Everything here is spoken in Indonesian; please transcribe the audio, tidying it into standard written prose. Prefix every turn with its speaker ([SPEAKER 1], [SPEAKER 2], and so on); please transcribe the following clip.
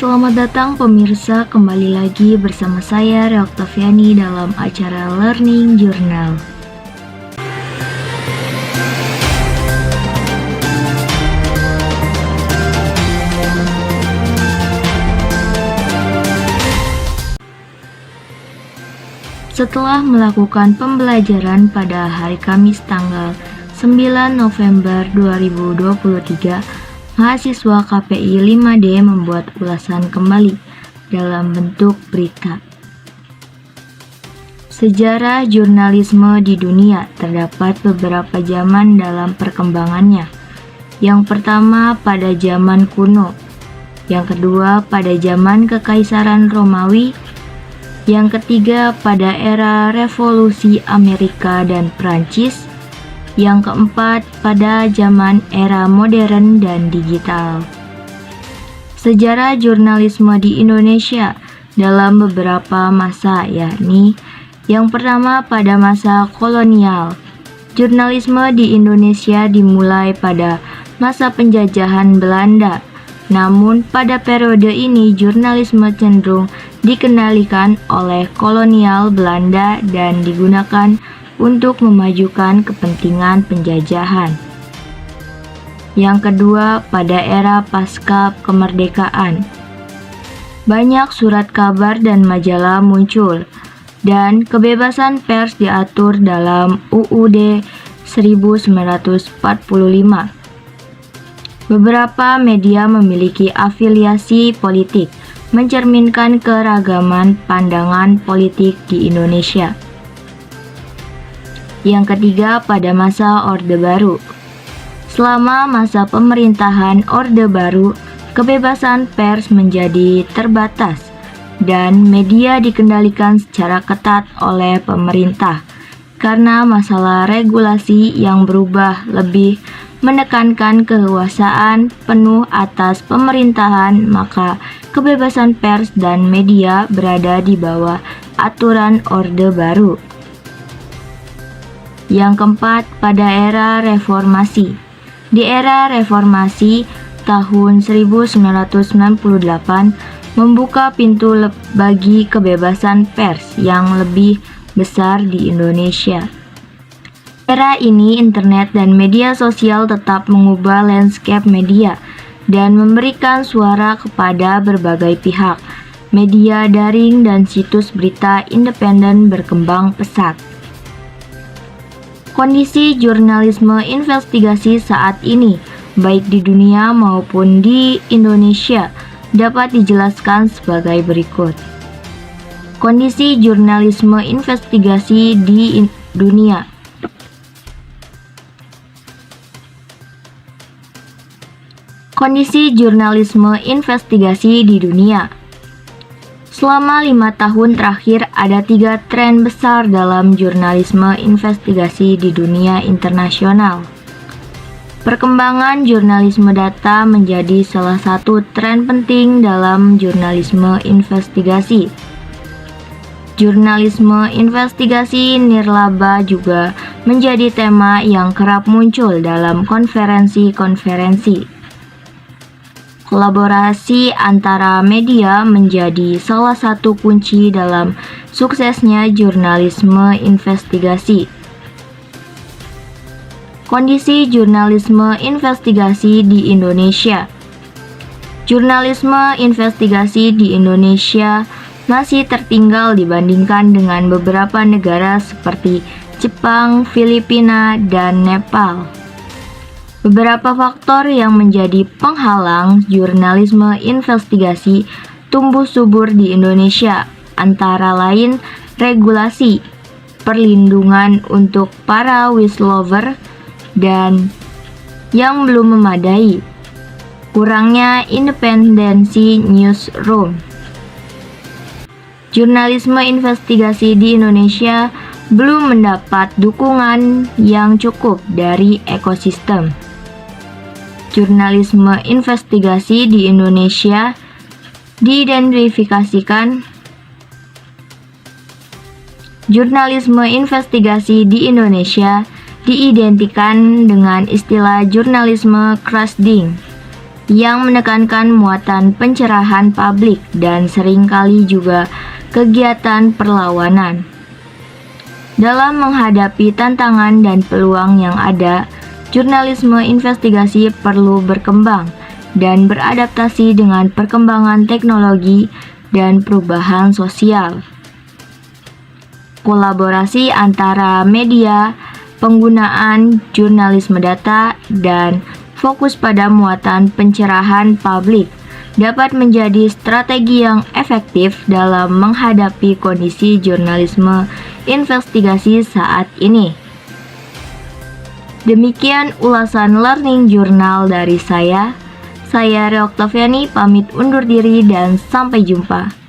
[SPEAKER 1] Selamat datang pemirsa, kembali lagi bersama saya Rea Oktaviani dalam acara Learning Journal. Setelah melakukan pembelajaran pada hari Kamis tanggal 9 November 2023, mahasiswa KPI 5D membuat ulasan kembali dalam bentuk berita. Sejarah jurnalisme di dunia terdapat beberapa zaman dalam perkembangannya. Yang pertama pada zaman kuno, yang kedua pada zaman Kekaisaran Romawi, yang ketiga pada era Revolusi Amerika dan Prancis, yang keempat pada zaman era modern dan digital. Sejarah jurnalisme di Indonesia dalam beberapa masa, yakni yang pertama pada masa kolonial. Jurnalisme di Indonesia dimulai pada masa penjajahan Belanda. Namun pada periode ini jurnalisme cenderung dikendalikan oleh kolonial Belanda dan digunakan untuk memajukan kepentingan penjajahan. Yang kedua, pada era pasca kemerdekaan, banyak surat kabar dan majalah muncul, dan kebebasan pers diatur dalam UUD 1945. Beberapa media memiliki afiliasi politik, mencerminkan keragaman pandangan politik di Indonesia. Yang ketiga, pada masa Orde Baru. Selama masa pemerintahan Orde Baru, kebebasan pers menjadi terbatas dan media dikendalikan secara ketat oleh pemerintah karena masalah regulasi yang berubah lebih menekankan kekuasaan penuh atas pemerintahan, maka kebebasan pers dan media berada di bawah aturan Orde Baru. Yang keempat, pada era reformasi. Di era reformasi tahun 1998 membuka pintu bagi kebebasan pers yang lebih besar di Indonesia. Era ini internet dan media sosial tetap mengubah landscape media dan memberikan suara kepada berbagai pihak. Media daring dan situs berita independen berkembang pesat. Kondisi jurnalisme investigasi saat ini, baik di dunia maupun di Indonesia, dapat dijelaskan sebagai berikut. Kondisi jurnalisme investigasi di dunia. Kondisi jurnalisme investigasi di dunia. Selama 5 tahun terakhir, ada 3 tren besar dalam jurnalisme investigasi di dunia internasional. Perkembangan jurnalisme data menjadi salah satu tren penting dalam jurnalisme investigasi. Jurnalisme investigasi nirlaba juga menjadi tema yang kerap muncul dalam konferensi-konferensi. Kolaborasi antara media menjadi salah satu kunci dalam suksesnya jurnalisme investigasi. Kondisi jurnalisme investigasi di Indonesia. Jurnalisme investigasi di Indonesia masih tertinggal dibandingkan dengan beberapa negara seperti Jepang, Filipina, dan Nepal. Beberapa faktor yang menjadi penghalang jurnalisme investigasi tumbuh subur di Indonesia, antara lain regulasi, perlindungan untuk para whistleblower, dan yang belum memadai, kurangnya independensi newsroom. Jurnalisme investigasi di Indonesia belum mendapat dukungan yang cukup dari ekosistem. Jurnalisme investigasi di Indonesia diidentifikasikan. Jurnalisme investigasi di Indonesia diidentikan dengan istilah jurnalisme crowdsourcing yang menekankan muatan pencerahan publik dan seringkali juga kegiatan perlawanan. Dalam menghadapi tantangan dan peluang yang ada, jurnalisme investigasi perlu berkembang dan beradaptasi dengan perkembangan teknologi dan perubahan sosial. Kolaborasi antara media, penggunaan jurnalisme data, dan fokus pada muatan pencerahan publik dapat menjadi strategi yang efektif dalam menghadapi kondisi jurnalisme investigasi saat ini. Demikian ulasan Learning Journal dari saya. Saya Ria Oktaviani pamit undur diri dan sampai jumpa.